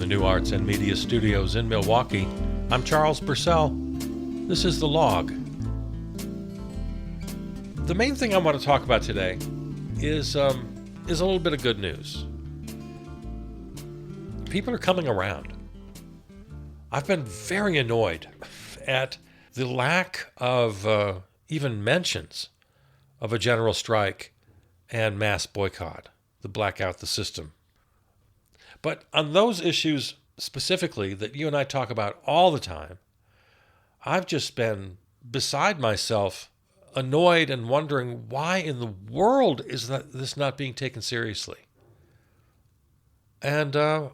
New Arts and Media Studios in Milwaukee. I'm Charles Purcell. This is The Log. The main thing I want to talk about today is a little bit of good news. People are coming around. I've been very annoyed at the lack of even mentions of a general strike and mass boycott, the blackout the system. But on those issues specifically that you and I talk about all the time, I've just been beside myself, annoyed and wondering why in the world is this not being taken seriously. And the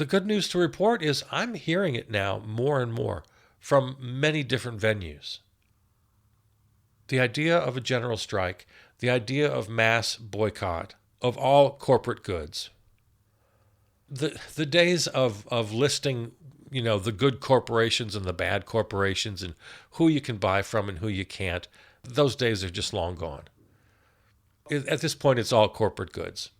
good news to report is I'm hearing it now more and more from many different venues. The idea of a general strike, the idea of mass boycott of all corporate goods. The days of listing, the good corporations and the bad corporations and who you can buy from and who you can't, those days are just long gone. At this point, it's all corporate goods.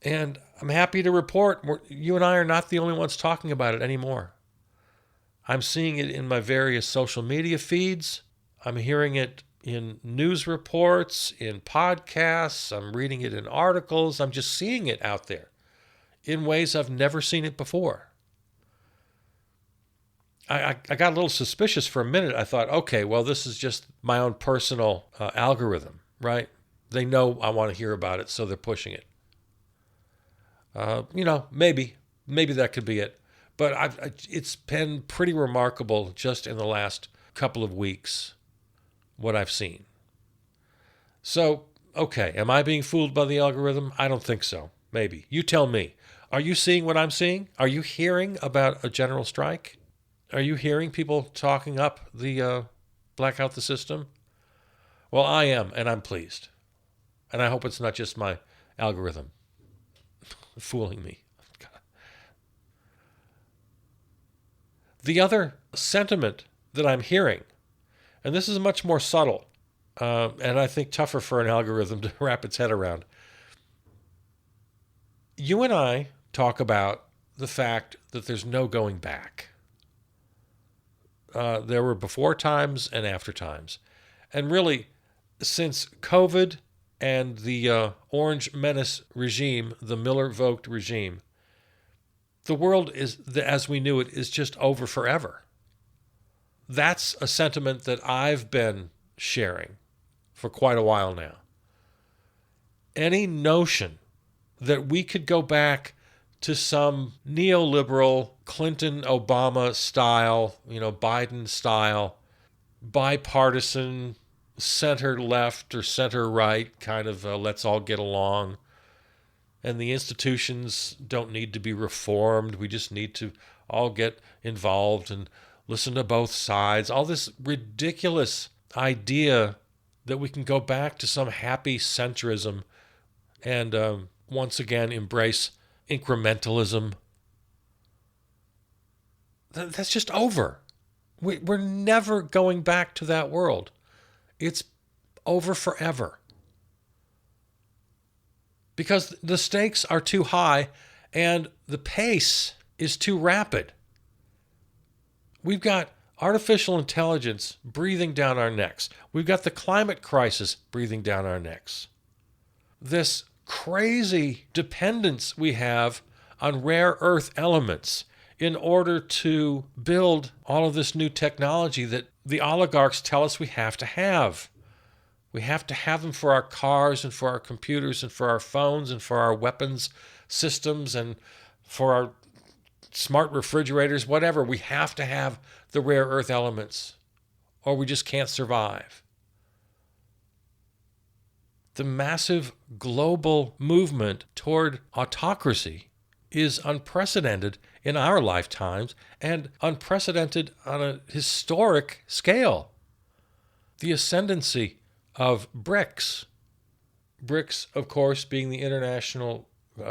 And I'm happy to report you and I are not the only ones talking about it anymore. I'm seeing it in my various social media feeds. I'm hearing it in news reports, in podcasts. I'm reading it in articles. I'm just seeing it out there in ways I've never seen it before. I got a little suspicious for a minute. I thought, okay, well, this is just my own personal algorithm, right? They know I want to hear about it, so they're pushing it. Maybe that could be it. But it's been pretty remarkable just in the last couple of weeks what I've seen. So, okay, am I being fooled by the algorithm? I don't think so. Maybe. You tell me. Are you seeing what I'm seeing? Are you hearing about a general strike? Are you hearing people talking up the blackout the system? Well, I am, and I'm pleased. And I hope it's not just my algorithm fooling me. The other sentiment that I'm hearing, and this is much more subtle, and I think tougher for an algorithm to wrap its head around. You and I talk about the fact that there's no going back. There were before times and after times. And really, since COVID and the Orange Menace regime, the Miller-Vogт regime, the world is, as we knew it, is just over forever. That's a sentiment that I've been sharing for quite a while now. Any notion that we could go back to some neoliberal Clinton-Obama style, Biden style, bipartisan, center-left or center-right kind of let's all get along, and the institutions don't need to be reformed. We just need to all get involved and listen to both sides. All this ridiculous idea that we can go back to some happy centrism and once again embrace incrementalism. That's just over. We're never going back to that world. It's over forever. Because the stakes are too high and the pace is too rapid. We've got artificial intelligence breathing down our necks. We've got the climate crisis breathing down our necks. This crazy dependence we have on rare earth elements in order to build all of this new technology that the oligarchs tell us we have to have. We have to have them for our cars and for our computers and for our phones and for our weapons systems and for our smart refrigerators, whatever. We have to have the rare earth elements or we just can't survive. The massive global movement toward autocracy is unprecedented in our lifetimes and unprecedented on a historic scale. The ascendancy of BRICS. BRICS, of course, being the international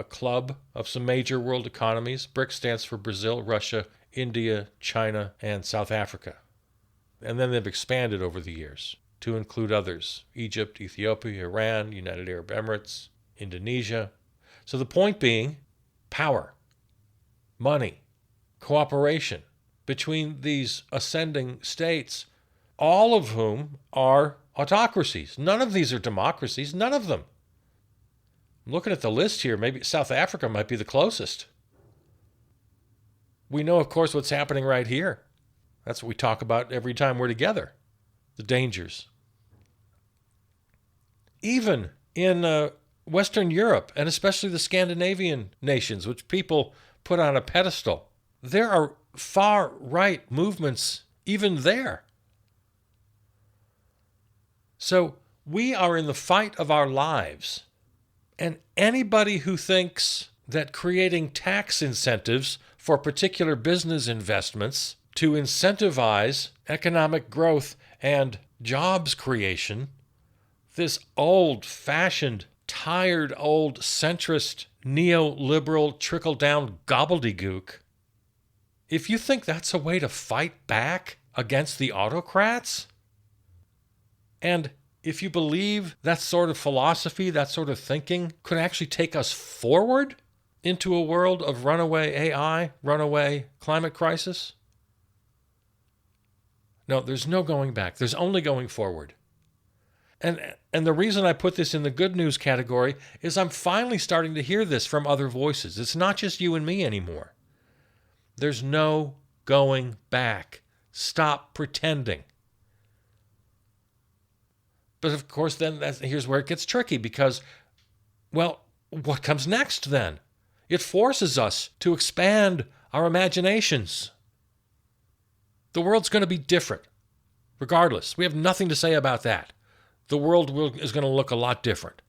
club of some major world economies. BRICS stands for Brazil, Russia, India, China, and South Africa. And then they've expanded over the years to include others: Egypt, Ethiopia, Iran, United Arab Emirates, Indonesia. So the point being, power. money, cooperation between these ascending states, all of whom are autocracies. None of these are democracies, none of them. I'm looking at the list here, maybe South Africa might be the closest. We know, of course, what's happening right here. That's what we talk about every time we're together, the dangers. Even in Western Europe, and especially the Scandinavian nations, which people put on a pedestal, there are far-right movements even there. So we are in the fight of our lives. And anybody who thinks that creating tax incentives for particular business investments to incentivize economic growth and jobs creation, this old-fashioned, tired old centrist, neoliberal, trickle-down gobbledygook, if you think that's a way to fight back against the autocrats, and if you believe that sort of philosophy, that sort of thinking could actually take us forward into a world of runaway AI, runaway climate crisis, no, there's no going back. There's only going forward. And the reason I put this in the good news category is I'm finally starting to hear this from other voices. It's not just you and me anymore. There's no going back. Stop pretending. But of course, then here's where it gets tricky because, well, what comes next then? It forces us to expand our imaginations. The world's going to be different, regardless. We have nothing to say about that. The world is going to look a lot different.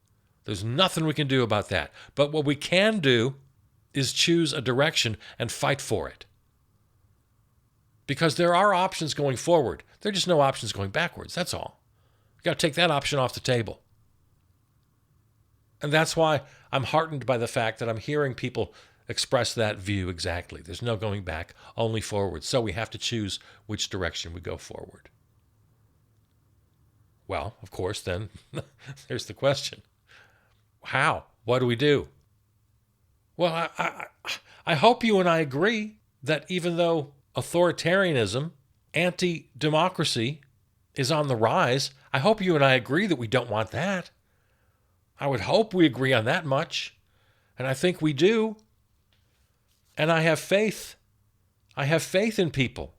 There's nothing we can do about that. But what we can do is choose a direction and fight for it. Because there are options going forward. There are just no options going backwards. That's all. You've got to take that option off the table. And that's why I'm heartened by the fact that I'm hearing people express that view exactly. There's no going back, only forward. So we have to choose which direction we go forward. Well, of course, then there's the question. How? What do we do? Well, I hope you and I agree that even though authoritarianism, anti-democracy is on the rise, I hope you and I agree that we don't want that. I would hope we agree on that much. And I think we do. And I have faith. I have faith in people.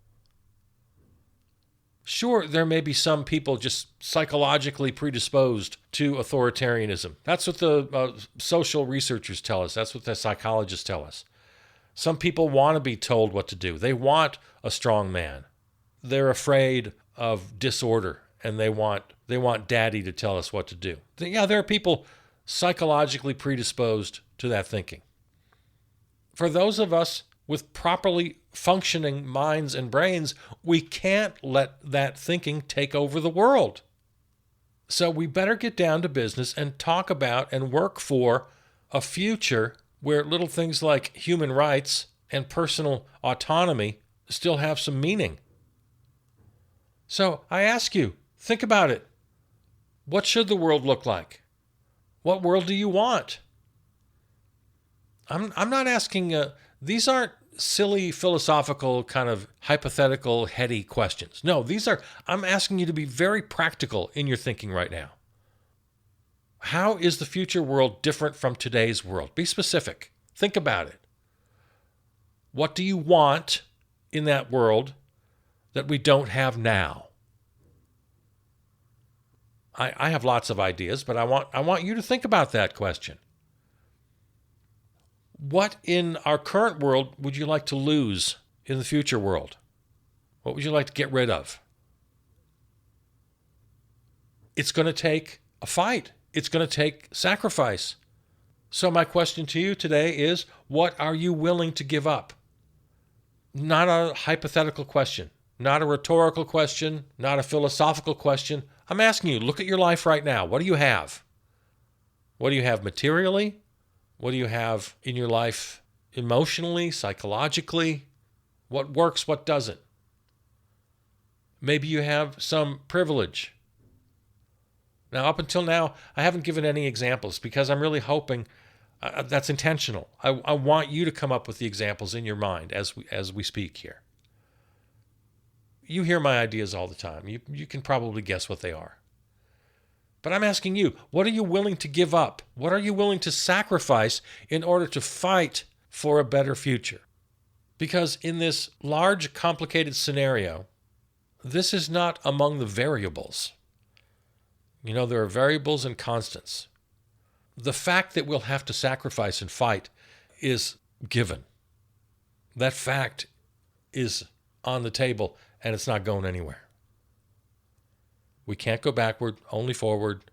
Sure, there may be some people just psychologically predisposed to authoritarianism. That's what the social researchers tell us. That's what the psychologists tell us. Some people want to be told what to do. They want a strong man. They're afraid of disorder, and they want daddy to tell us what to do. Yeah, there are people psychologically predisposed to that thinking. For those of us with properly functioning minds and brains, we can't let that thinking take over the world. So we better get down to business and talk about and work for a future where little things like human rights and personal autonomy still have some meaning. So I ask you, think about it. What should the world look like? What world do you want? I'm not asking, these aren't silly philosophical kind of hypothetical heady questions. No, I'm asking you to be very practical in your thinking right now. How is the future world different from today's world? Be specific. Think about it. What do you want in that world that we don't have now? I have lots of ideas, but I want you to think about that question. What in our current world would you like to lose in the future world? What would you like to get rid of? It's going to take a fight. It's going to take sacrifice. So my question to you today is, what are you willing to give up? Not a hypothetical question, not a rhetorical question, not a philosophical question. I'm asking you, look at your life right now. What do you have? What do you have materially? What do you have in your life emotionally, psychologically? What works, what doesn't? Maybe you have some privilege. Now, up until now, I haven't given any examples because I'm really hoping That's intentional. I want you to come up with the examples in your mind as we speak here. You hear my ideas all the time. You can probably guess what they are. But I'm asking you, what are you willing to give up? What are you willing to sacrifice in order to fight for a better future? Because in this large, complicated scenario, this is not among the variables. You know, there are variables and constants. The fact that we'll have to sacrifice and fight is given. That fact is on the table, and it's not going anywhere. We can't go backward, only forward,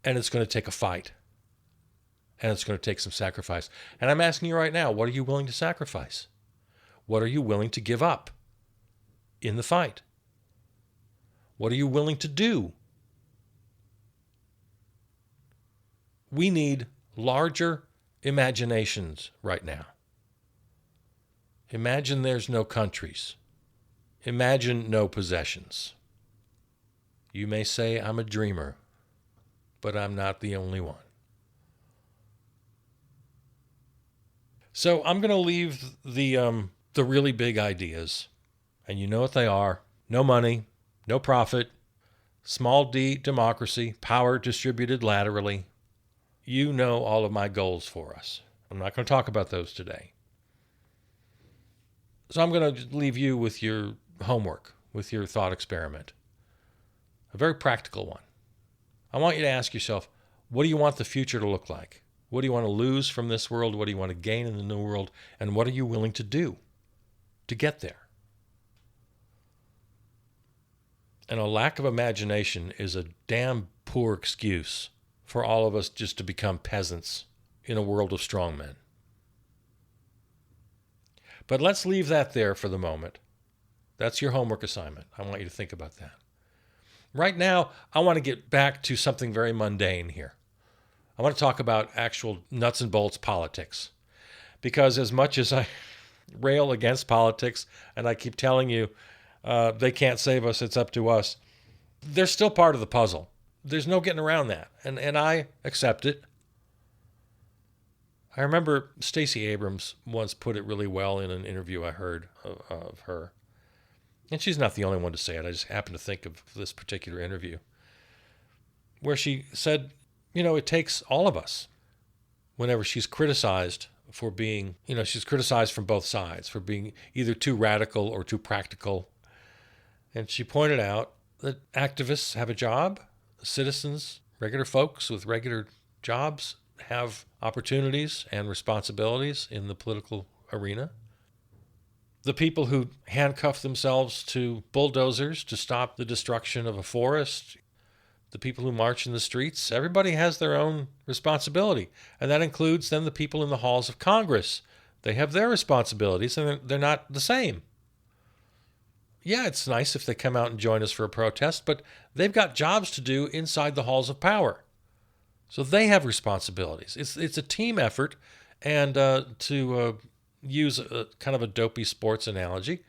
and it's going to take a fight. And it's going to take some sacrifice. And I'm asking you right now, what are you willing to sacrifice? What are you willing to give up in the fight? What are you willing to do? We need larger imaginations right now. Imagine there's no countries. Imagine no possessions. You may say I'm a dreamer, but I'm not the only one. So I'm going to leave the really big ideas, and you know what they are. No money, no profit, small d democracy, power distributed laterally. You know all of my goals for us. I'm not going to talk about those today. So I'm going to leave you with your homework, with your thought experiment. A very practical one. I want you to ask yourself, what do you want the future to look like? What do you want to lose from this world? What do you want to gain in the new world? And what are you willing to do to get there? And a lack of imagination is a damn poor excuse for all of us just to become peasants in a world of strong men. But let's leave that there for the moment. That's your homework assignment. I want you to think about that. Right now, I want to get back to something very mundane here. I want to talk about actual nuts and bolts politics. Because as much as I rail against politics, and I keep telling you they can't save us, it's up to us, they're still part of the puzzle. There's no getting around that. And I accept it. I remember Stacey Abrams once put it really well in an interview I heard of her. And she's not the only one to say it. I just happen to think of this particular interview where she said, you know, it takes all of us whenever she's criticized for being, you know, she's criticized from both sides for being either too radical or too practical. And she pointed out that activists have a job, citizens, regular folks with regular jobs have opportunities and responsibilities in the political arena. The people who handcuff themselves to bulldozers to stop the destruction of a forest, the people who march in the streets, everybody has their own responsibility. And that includes then the people in the halls of Congress. They have their responsibilities, and they're not the same. Yeah, it's nice if they come out and join us for a protest, but they've got jobs to do inside the halls of power. So they have responsibilities. It's a team effort, and to use a kind of a dopey sports analogy,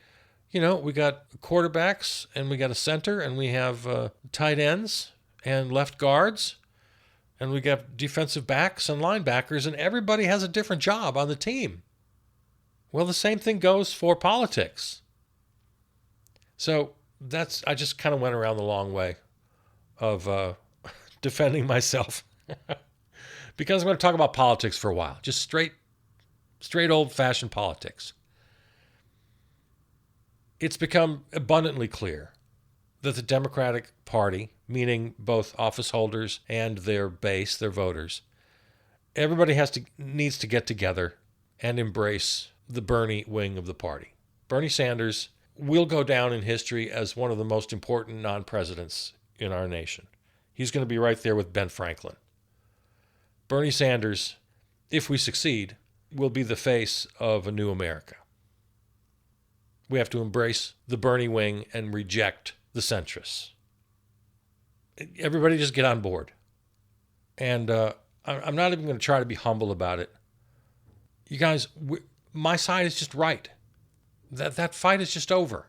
you know, we got quarterbacks, and we got a center, and we have tight ends and left guards, and we got defensive backs and linebackers, and everybody has a different job on the team. Well, the same thing goes for politics. So I just kind of went around the long way of defending myself because I'm going to talk about politics for a while, just straight old-fashioned politics. It's become abundantly clear that the Democratic Party, meaning both office holders and their base, their voters, everybody needs to get together and embrace the Bernie wing of the party. Bernie Sanders will go down in history as one of the most important non-presidents in our nation. He's going to be right there with Ben Franklin. Bernie Sanders, if we succeed, will be the face of a new America. We have to embrace the Bernie wing and reject the centrists. Everybody just get on board. And I'm not even going to try to be humble about it. You guys, my side is just right. That fight is just over.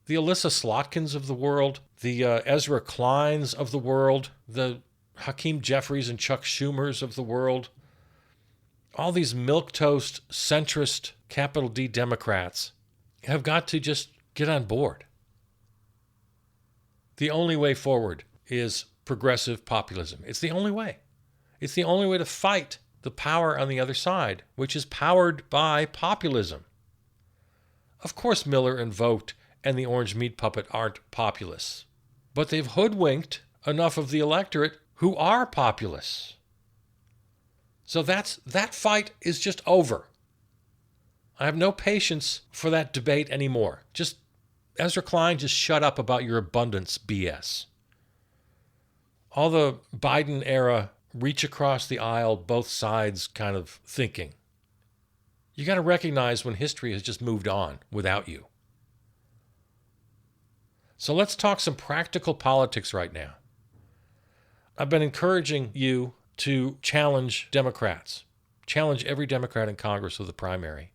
The Alyssa Slotkins of the world, the Ezra Kleins of the world, the Hakeem Jeffries and Chuck Schumers of the world, all these milquetoast, centrist, capital D Democrats have got to just get on board. The only way forward is progressive populism. It's the only way. It's the only way to fight the power on the other side, which is powered by populism. Of course, Miller and Vogt and the Orange Meat Puppet aren't populists, but they've hoodwinked enough of the electorate who are populists. So that fight is just over. I have no patience for that debate anymore. Just, Ezra Klein, just shut up about your abundance BS. All the Biden era reach across the aisle, both sides kind of thinking. You got to recognize when history has just moved on without you. So let's talk some practical politics right now. I've been encouraging you to challenge Democrats. Challenge every Democrat in Congress with a primary.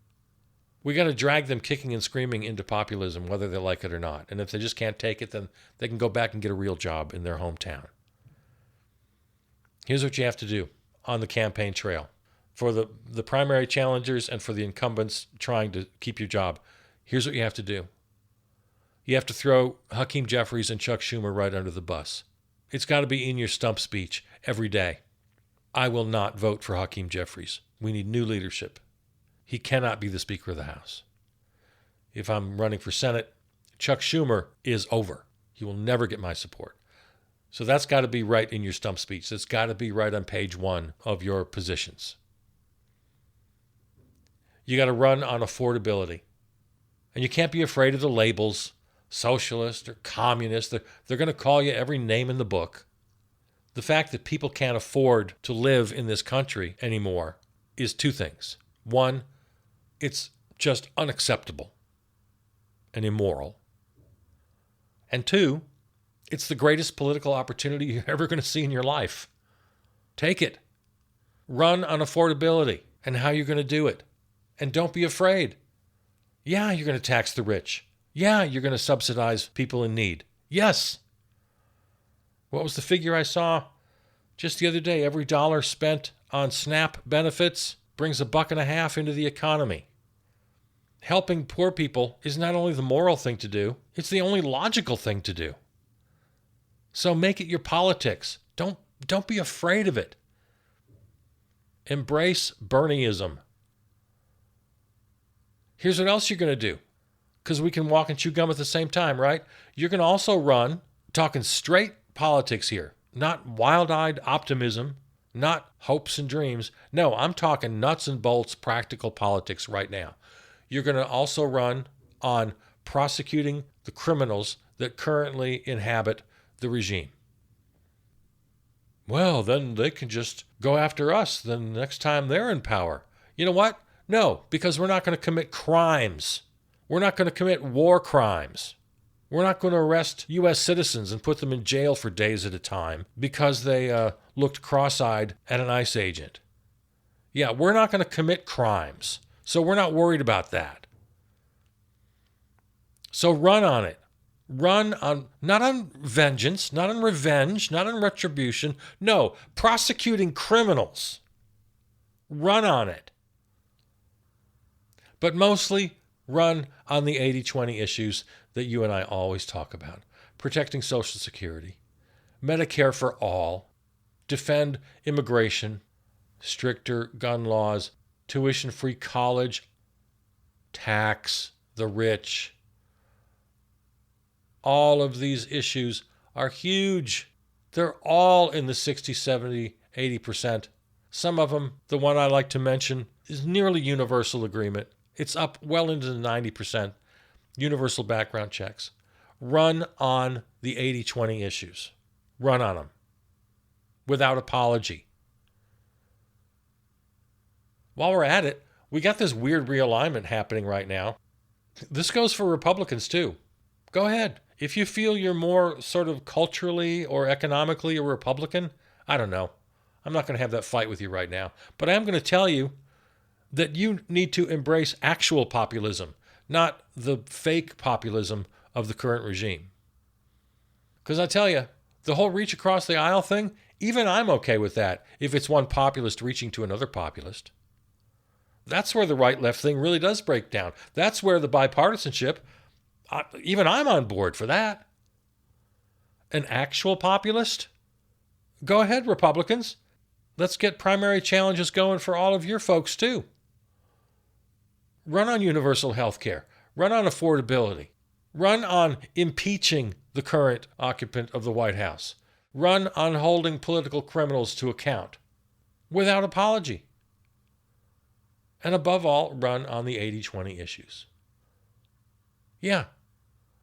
We got to drag them kicking and screaming into populism, whether they like it or not. And if they just can't take it, then they can go back and get a real job in their hometown. Here's what you have to do on the campaign trail. For the primary challengers and for the incumbents trying to keep your job, here's what you have to do. You have to throw Hakeem Jeffries and Chuck Schumer right under the bus. It's got to be in your stump speech every day. I will not vote for Hakeem Jeffries. We need new leadership. He cannot be the Speaker of the House. If I'm running for Senate, Chuck Schumer is over. He will never get my support. So that's got to be right in your stump speech. That's got to be right on page 1 of your positions. You got to run on affordability. And you can't be afraid of the labels, socialist or communist. They're going to call you every name in the book. The fact that people can't afford to live in this country anymore is 2 things. 1, it's just unacceptable and immoral. And 2, it's the greatest political opportunity you're ever going to see in your life. Take it. Run on affordability and how you're going to do it. And don't be afraid. Yeah, you're going to tax the rich. Yeah, you're going to subsidize people in need. Yes. What was the figure I saw just the other day? Every dollar spent on SNAP benefits brings $1.50 into the economy. Helping poor people is not only the moral thing to do, it's the only logical thing to do. So make it your politics. Don't be afraid of it. Embrace Bernieism. Here's what else you're going to do, because we can walk and chew gum at the same time, right? You're going to also run, talking straight politics here, not wild-eyed optimism, not hopes and dreams. No, I'm talking nuts and bolts practical politics right now. You're going to also run on prosecuting the criminals that currently inhabit the regime. Well, then they can just go after us the next time they're in power. You know what? No, because we're not going to commit crimes. We're not going to commit war crimes. We're not going to arrest U.S. citizens and put them in jail for days at a time because they looked cross-eyed at an ICE agent. Yeah, we're not going to commit crimes, so we're not worried about that. So run on it. Run on, not on vengeance, not on revenge, not on retribution. No, prosecuting criminals. Run on it. But mostly run on the 80-20 issues that you and I always talk about. Protecting Social Security, Medicare for all, defend immigration, stricter gun laws, tuition-free college, tax the rich. All of these issues are huge. They're all in the 60, 70, 80%. Some of them, the one I like to mention, is nearly universal agreement. It's up well into the 90%. Universal background checks. Run on the 80-20 issues. Run on them. Without apology. While we're at it, we got this weird realignment happening right now. This goes for Republicans too. Go ahead. If you feel you're more sort of culturally or economically a Republican, I don't know. I'm not going to have that fight with you right now. But I am going to tell you that you need to embrace actual populism, not the fake populism of the current regime. Because I tell you, the whole reach across the aisle thing, even I'm okay with that if it's one populist reaching to another populist. That's where the right-left thing really does break down. That's where the bipartisanship, even I'm on board for that. An actual populist? Go ahead, Republicans. Let's get primary challenges going for all of your folks, too. Run on universal health care. Run on affordability. Run on impeaching the current occupant of the White House. Run on holding political criminals to account without apology. And above all, run on the 80-20 issues. Yeah,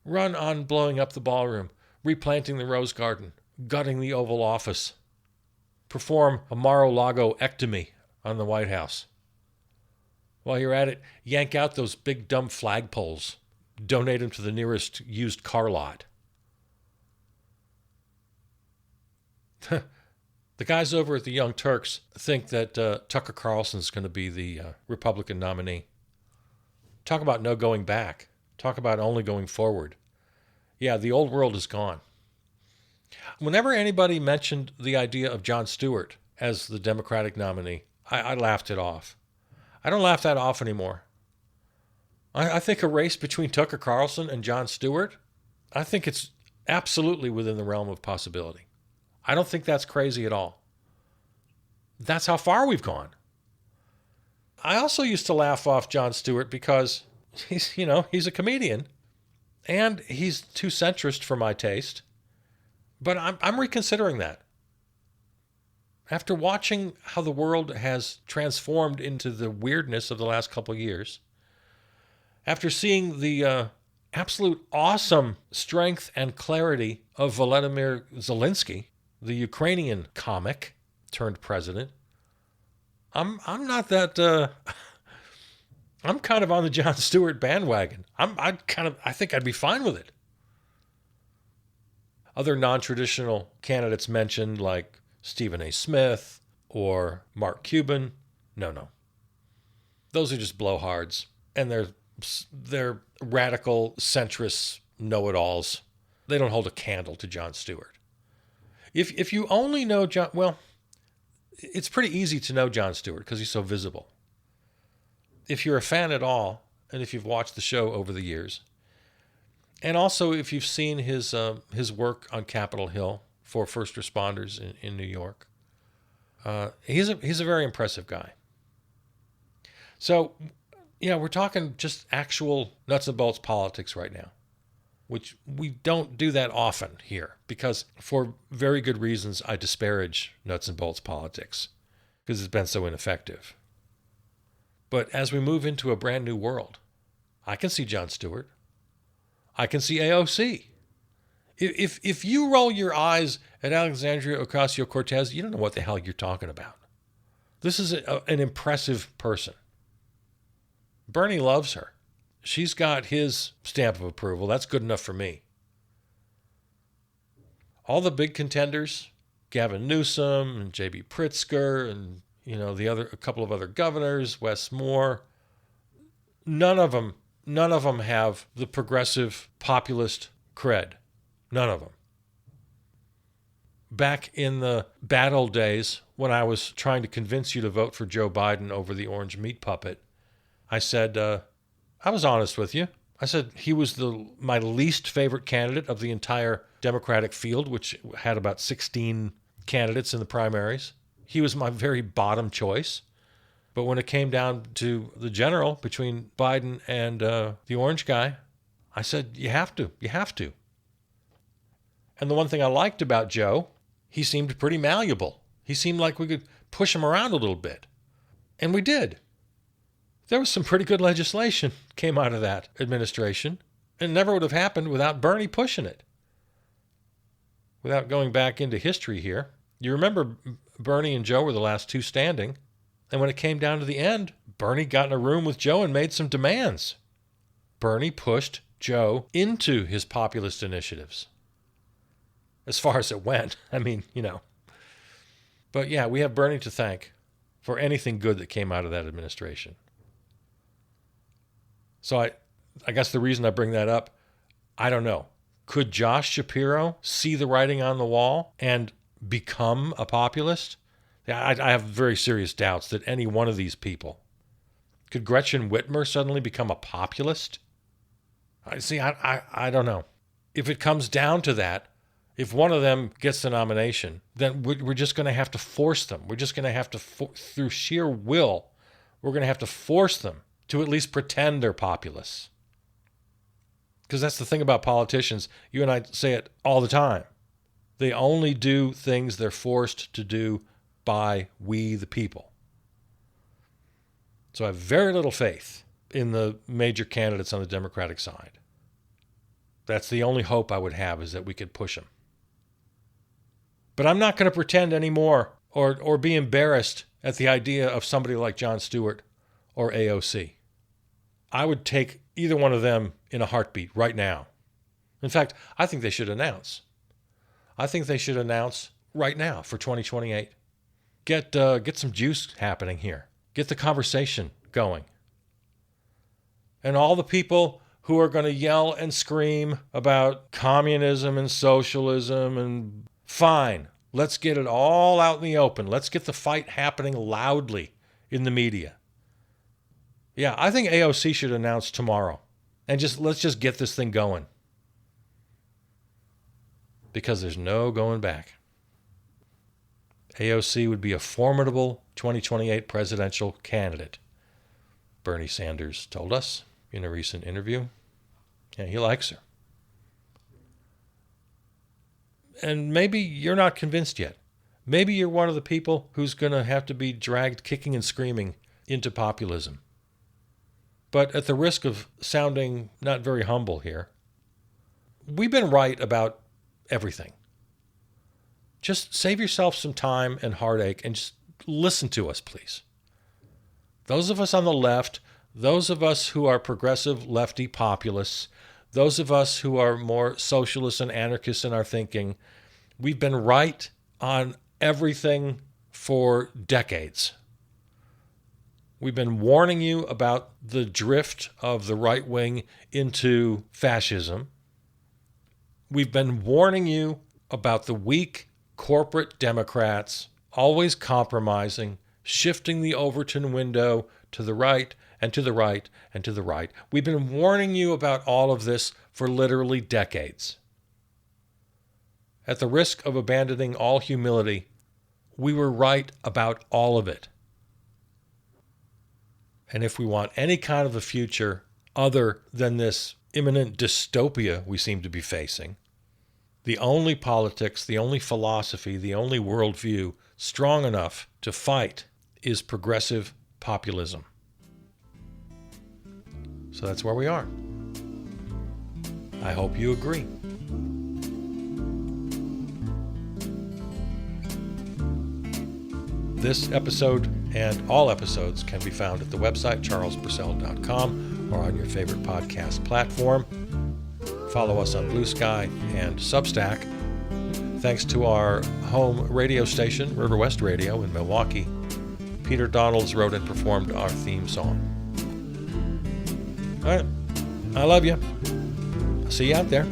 run on blowing up the ballroom, replanting the Rose Garden, gutting the Oval Office. Perform a Mar-a-Lago-ectomy on the White House. While you're at it, yank out those big dumb flagpoles. Donate them to the nearest used car lot. The guys over at the Young Turks think that Tucker Carlson's going to be the Republican nominee. Talk about no going back. Talk about only going forward. Yeah, the old world is gone. Whenever anybody mentioned the idea of Jon Stewart as the Democratic nominee, I laughed it off. I don't laugh that off anymore. I think a race between Tucker Carlson and Jon Stewart, I think it's absolutely within the realm of possibility. I don't think that's crazy at all. That's how far we've gone. I also used to laugh off Jon Stewart because he's a comedian and he's too centrist for my taste. But I'm reconsidering that. After watching how the world has transformed into the weirdness of the last couple of years, after seeing the absolute awesome strength and clarity of Volodymyr Zelensky, the Ukrainian comic turned president, I'm not that. I'm kind of on the Jon Stewart bandwagon. I think I'd be fine with it. Other non-traditional candidates mentioned, like Stephen A. Smith or Mark Cuban, no. Those are just blowhards, and they're radical centrist know-it-alls. They don't hold a candle to Jon Stewart. If you only know Jon, well, it's pretty easy to know Jon Stewart because he's so visible. If you're a fan at all, and if you've watched the show over the years, and also if you've seen his work on Capitol Hill for first responders in New York, he's a very impressive guy. So, yeah, we're talking just actual nuts and bolts politics right now, which we don't do that often here because for very good reasons I disparage nuts and bolts politics because it's been so ineffective. But as we move into a brand new world, I can see Jon Stewart. I can see AOC. If you roll your eyes at Alexandria Ocasio-Cortez, you don't know what the hell you're talking about. This is an impressive person. Bernie loves her. She's got his stamp of approval. That's good enough for me. All the big contenders, Gavin Newsom and J.B. Pritzker and a couple of other governors, Wes Moore, none of them have the progressive populist cred. None of them. Back in the bad old days when I was trying to convince you to vote for Joe Biden over the orange meat puppet, I said, I was honest with you. I said he was my least favorite candidate of the entire Democratic field, which had about 16 candidates in the primaries. He was my very bottom choice. But when it came down to the general between Biden and the orange guy, I said, you have to. And the one thing I liked about Joe, he seemed pretty malleable. He seemed like we could push him around a little bit. And we did. There was some pretty good legislation came out of that administration. And it never would have happened without Bernie pushing it. Without going back into history here, you remember Bernie and Joe were the last two standing. And when it came down to the end, Bernie got in a room with Joe and made some demands. Bernie pushed Joe into his populist initiatives. As far as it went. I mean, But yeah, we have Bernie to thank for anything good that came out of that administration. So I guess the reason I bring that up, I don't know. Could Josh Shapiro see the writing on the wall and become a populist? I have very serious doubts that any one of these people Could Gretchen Whitmer suddenly become a populist? I don't know. If it comes down to that, if one of them gets the nomination, then we're just going to have to force them. We're just going to have to, through sheer will, we're going to have to force them to at least pretend they're populists. Because that's the thing about politicians. You and I say it all the time. They only do things they're forced to do by we, the people. So I have very little faith in the major candidates on the Democratic side. That's the only hope I would have, is that we could push them. But I'm not going to pretend anymore or be embarrassed at the idea of somebody like Jon Stewart or AOC. I would take either one of them in a heartbeat right now. In fact, I think they should announce. I think they should announce right now for 2028. Get some juice happening here. Get the conversation going. And all the people who are going to yell and scream about communism and socialism, and fine, let's get it all out in the open. Let's get the fight happening loudly in the media. Yeah, I think AOC should announce tomorrow. And let's just get this thing going. Because there's no going back. AOC would be a formidable 2028 presidential candidate, Bernie Sanders told us in a recent interview. Yeah, he likes her. And maybe you're not convinced yet. Maybe you're one of the people who's going to have to be dragged kicking and screaming into populism. But at the risk of sounding not very humble here, we've been right about everything. Just save yourself some time and heartache and just listen to us, please. Those of us on the left, those of us who are progressive lefty populists, those of us who are more socialists and anarchists in our thinking, we've been right on everything for decades. We've been warning you about the drift of the right wing into fascism. We've been warning you about the weak corporate Democrats always compromising, shifting the Overton window to the right and to the right and to the right. We've been warning you about all of this for literally decades. At the risk of abandoning all humility, we were right about all of it. And if we want any kind of a future other than this imminent dystopia we seem to be facing, the only politics, the only philosophy, the only worldview strong enough to fight is progressive populism. So that's where we are. I hope you agree. This episode and all episodes can be found at the website charlespurcell.com or on your favorite podcast platform. Follow us on Blue Sky and Substack. Thanks to our home radio station, River West Radio in Milwaukee. Peter Donalds wrote and performed our theme song. All right. I love you. I'll see you out there.